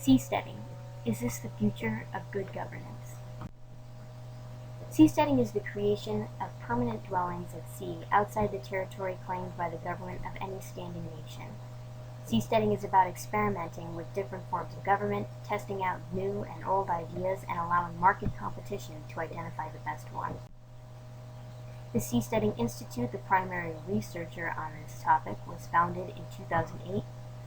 Seasteading. Is this the future of good governance? Seasteading is the creation of permanent dwellings at sea outside the territory claimed by the government of any standing nation. Seasteading is about experimenting with different forms of government, testing out new and old ideas, and allowing market competition to identify the best one. The Seasteading Institute, the primary researcher on this topic, was founded in 2008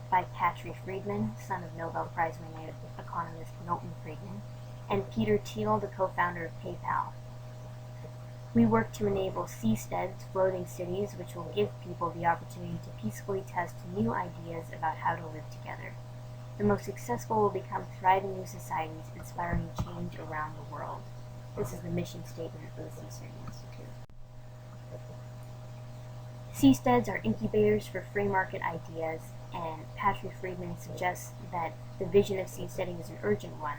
by Patrick Friedman, son of Nobel Prize-winning economist Milton Friedman, and Peter Thiel, the co-founder of PayPal. We work to enable seasteads, floating cities, which will give people the opportunity to peacefully test new ideas about how to live together. The most successful will become thriving new societies, inspiring change around the world. This is the mission statement of the Seasteading Institute. Seasteads are incubators for free market ideas, and Patrick Friedman suggests that the vision of seasteading is an urgent one,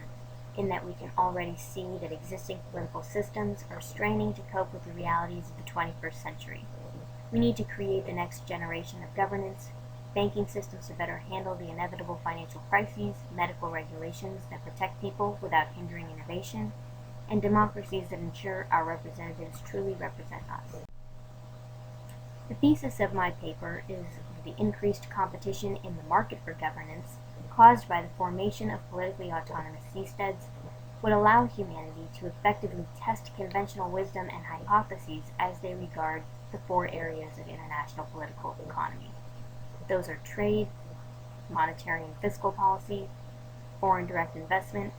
in that we can already see that existing political systems are straining to cope with the realities of the 21st century. We need to create the next generation of governance, banking systems to better handle the inevitable financial crises, medical regulations that protect people without hindering innovation, and democracies that ensure our representatives truly represent us. The thesis of my paper is the increased competition in the market for governance caused by the formation of politically autonomous seasteads would allow humanity to effectively test conventional wisdom and hypotheses as they regard the four areas of international political economy. Those are trade, monetary and fiscal policy, foreign direct investment,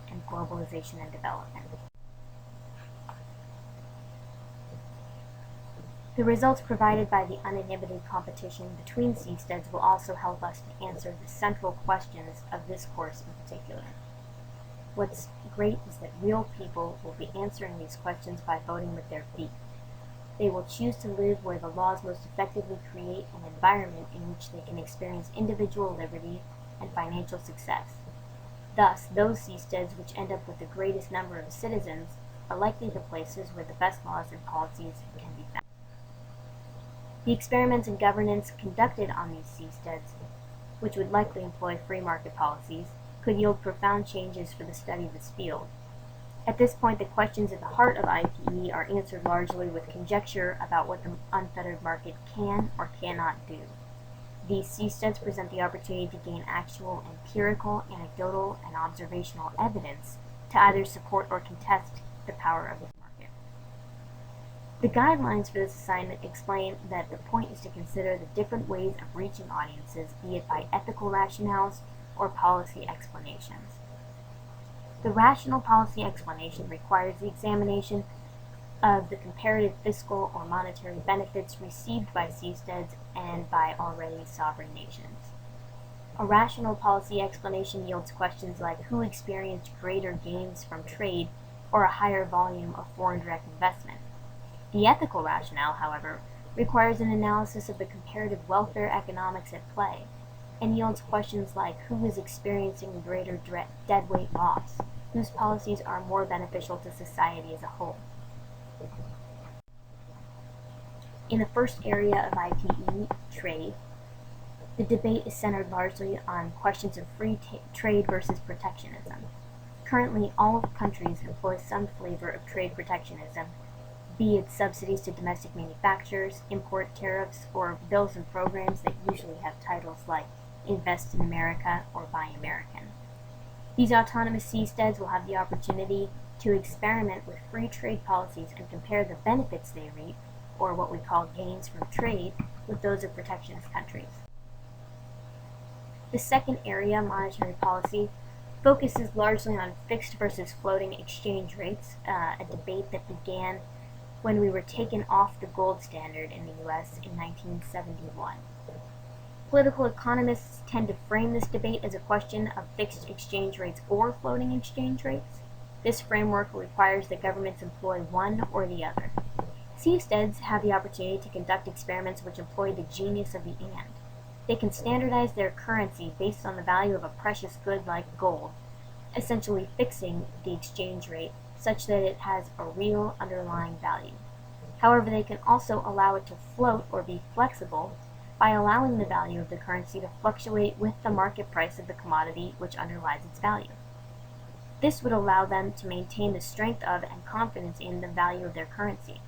and globalization and development. The results provided by the uninhibited competition between seasteads will also help us to answer the central questions of this course in particular. What's great is that real people will be answering these questions by voting with their feet. They will choose to live where the laws most effectively create an environment in which they can experience individual liberty and financial success. Thus, those seasteads which end up with the greatest number of citizens are likely the places where the best laws and policies can be found. The experiments in governance conducted on these seasteads, which would likely employ free market policies, could yield profound changes for the study of this field. At this point, the questions at the heart of IPE are answered largely with conjecture about what the unfettered market can or cannot do. These seasteads present the opportunity to gain actual empirical, anecdotal, and observational evidence to either support or contest the power of this market. The guidelines for this assignment explain that the point is to consider the different ways of reaching audiences, be it by ethical rationales or policy explanations. The rational policy explanation requires the examination of the comparative fiscal or monetary benefits received by seasteads and by already sovereign nations. A rational policy explanation yields questions like who experienced greater gains from trade or a higher volume of foreign direct investment. The ethical rationale, however, requires an analysis of the comparative welfare economics at play, and yields questions like who is experiencing greater deadweight loss, whose policies are more beneficial to society as a whole. In the first area of IPE, trade, the debate is centered largely on questions of free trade versus protectionism. Currently, all countries employ some flavor of trade protectionism, be it subsidies to domestic manufacturers, import tariffs, or bills and programs that usually have titles like Invest in America or Buy American. These autonomous seasteads will have the opportunity to experiment with free trade policies and compare the benefits they reap, or what we call gains from trade, with those of protectionist countries. The second area, monetary policy, focuses largely on fixed versus floating exchange rates, a debate that began when we were taken off the gold standard in the U.S. in 1971. Political economists tend to frame this debate as a question of fixed exchange rates or floating exchange rates. This framework requires that governments employ one or the other. Seasteads have the opportunity to conduct experiments which employ the genius of the and. They can standardize their currency based on the value of a precious good like gold, essentially fixing the exchange rate such that it has a real underlying value. However, they can also allow it to float or be flexible by allowing the value of the currency to fluctuate with the market price of the commodity which underlies its value. This would allow them to maintain the strength of and confidence in the value of their currency.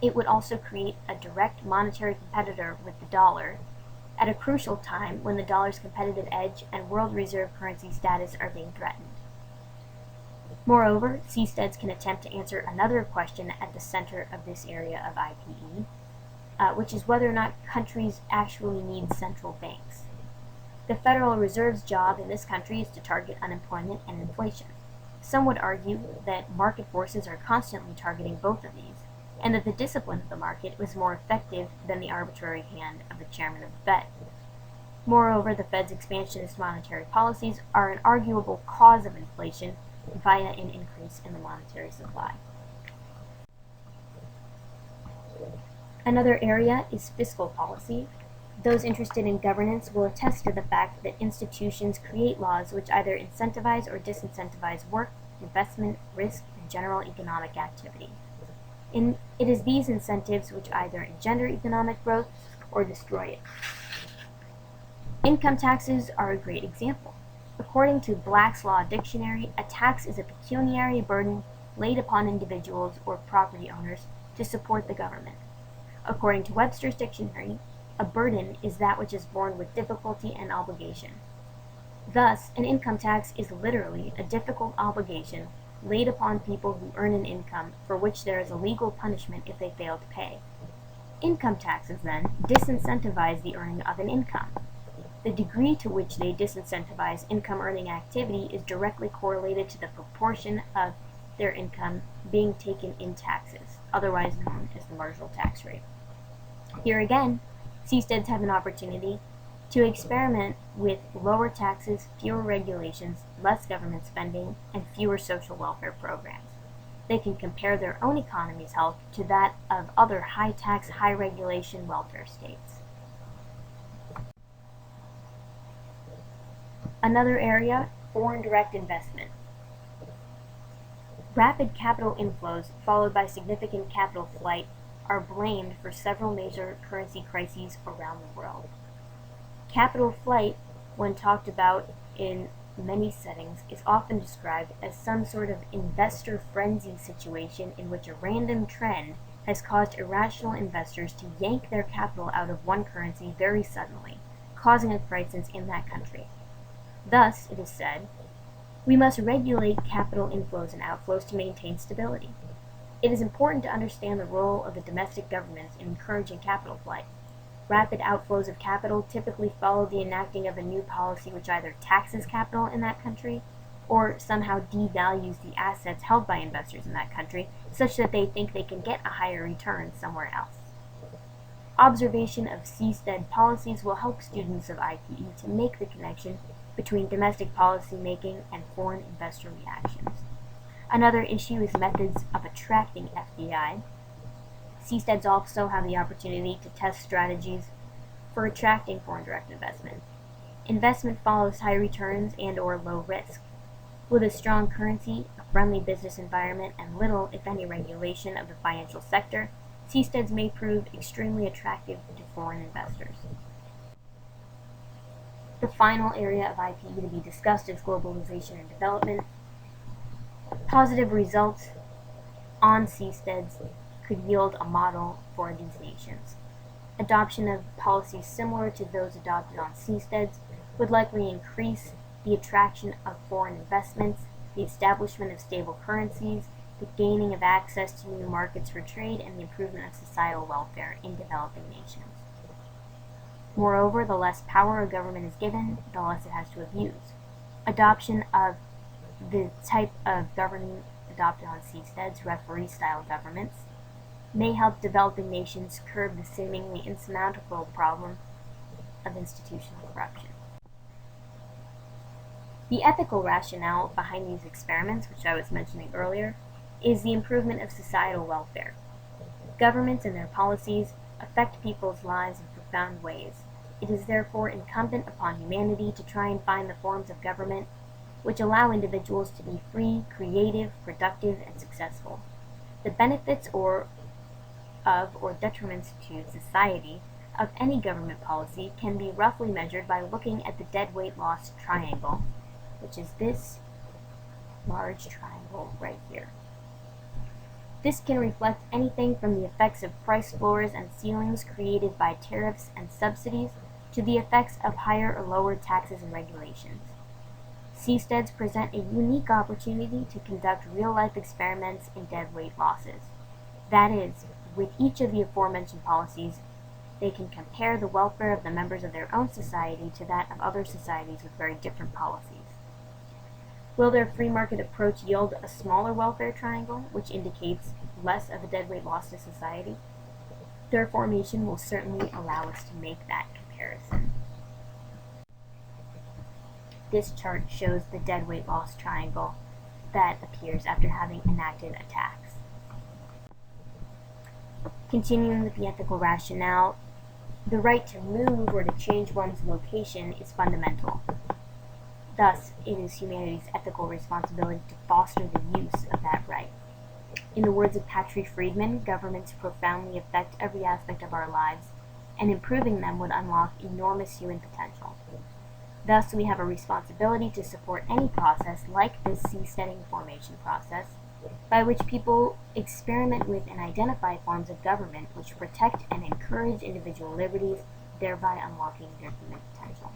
It would also create a direct monetary competitor with the dollar at a crucial time when the dollar's competitive edge and world reserve currency status are being threatened. Moreover, seasteads can attempt to answer another question at the center of this area of IPE, which is whether or not countries actually need central banks. The Federal Reserve's job in this country is to target unemployment and inflation. Some would argue that market forces are constantly targeting both of these, and that the discipline of the market was more effective than the arbitrary hand of the chairman of the Fed. Moreover, the Fed's expansionist monetary policies are an arguable cause of inflation via an increase in the monetary supply. Another area is fiscal policy. Those interested in governance will attest to the fact that institutions create laws which either incentivize or disincentivize work, investment, risk, and general economic activity. It is these incentives which either engender economic growth or destroy it. Income taxes are a great example. According to Black's Law Dictionary, a tax is a pecuniary burden laid upon individuals or property owners to support the government. According to Webster's Dictionary, a burden is that which is borne with difficulty and obligation. Thus, an income tax is literally a difficult obligation laid upon people who earn an income for which there is a legal punishment if they fail to pay. Income taxes, then, disincentivize the earning of an income. The degree to which they disincentivize income-earning activity is directly correlated to the proportion of their income being taken in taxes, otherwise known as the marginal tax rate. Here again, seasteads have an opportunity to experiment with lower taxes, fewer regulations, less government spending, and fewer social welfare programs. They can compare their own economy's health to that of other high-tax, high-regulation welfare states. Another area, foreign direct investment. Rapid capital inflows followed by significant capital flight are blamed for several major currency crises around the world. Capital flight, when talked about in many settings, is often described as some sort of investor frenzy situation in which a random trend has caused irrational investors to yank their capital out of one currency very suddenly, causing a crisis in that country. Thus, it is said, we must regulate capital inflows and outflows to maintain stability. It is important to understand the role of the domestic governments in encouraging capital flight. Rapid outflows of capital typically follow the enacting of a new policy which either taxes capital in that country or somehow devalues the assets held by investors in that country such that they think they can get a higher return somewhere else. Observation of seastead policies will help students of IPE to make the connection between domestic policy making and foreign investor reactions. Another issue is methods of attracting FDI. Seasteads also have the opportunity to test strategies for attracting foreign direct investment. Investment follows high returns and/or low risk. With a strong currency, a friendly business environment, and little, if any, regulation of the financial sector, seasteads may prove extremely attractive to foreign investors. The final area of IPE to be discussed is globalization and development. Positive results on seasteads could yield a model for these nations. Adoption of policies similar to those adopted on seasteads would likely increase the attraction of foreign investments, the establishment of stable currencies, the gaining of access to new markets for trade, and the improvement of societal welfare in developing nations. Moreover, the less power a government is given, the less it has to abuse. Adoption of the type of governing adopted on seasteads, referee-style governments, may help developing nations curb the seemingly insurmountable problem of institutional corruption. The ethical rationale behind these experiments, which I was mentioning earlier, is the improvement of societal welfare. Governments and their policies affect people's lives in profound ways. It is therefore incumbent upon humanity to try and find the forms of government which allow individuals to be free, creative, productive, and successful. The benefits or detriments to society of any government policy can be roughly measured by looking at the deadweight loss triangle, which is this large triangle right here. This can reflect anything from the effects of price floors and ceilings created by tariffs and subsidies to the effects of higher or lower taxes and regulations. Seasteads present a unique opportunity to conduct real-life experiments in deadweight losses. That is, with each of the aforementioned policies, they can compare the welfare of the members of their own society to that of other societies with very different policies. Will their free market approach yield a smaller welfare triangle, which indicates less of a deadweight loss to society? Their formation will certainly allow us to make that comparison. This chart shows the deadweight loss triangle that appears after having enacted a tax. Continuing with the ethical rationale, the right to move or to change one's location is fundamental. Thus, it is humanity's ethical responsibility to foster the use of that right. In the words of Patrick Friedman, governments profoundly affect every aspect of our lives, and improving them would unlock enormous human potential. Thus, we have a responsibility to support any process like this seasteading formation process, by which people experiment with and identify forms of government which protect and encourage individual liberties, thereby unlocking their human potential.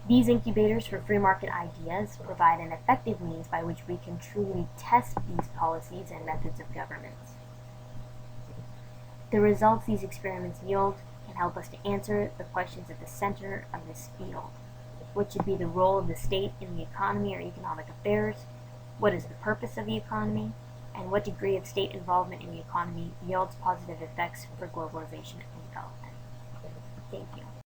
These incubators for free market ideas provide an effective means by which we can truly test these policies and methods of governance. The results these experiments yield can help us to answer the questions at the center of this field. What should be the role of the state in the economy or economic affairs? What is the purpose of the economy? And what degree of state involvement in the economy yields positive effects for globalization and development? Thank you.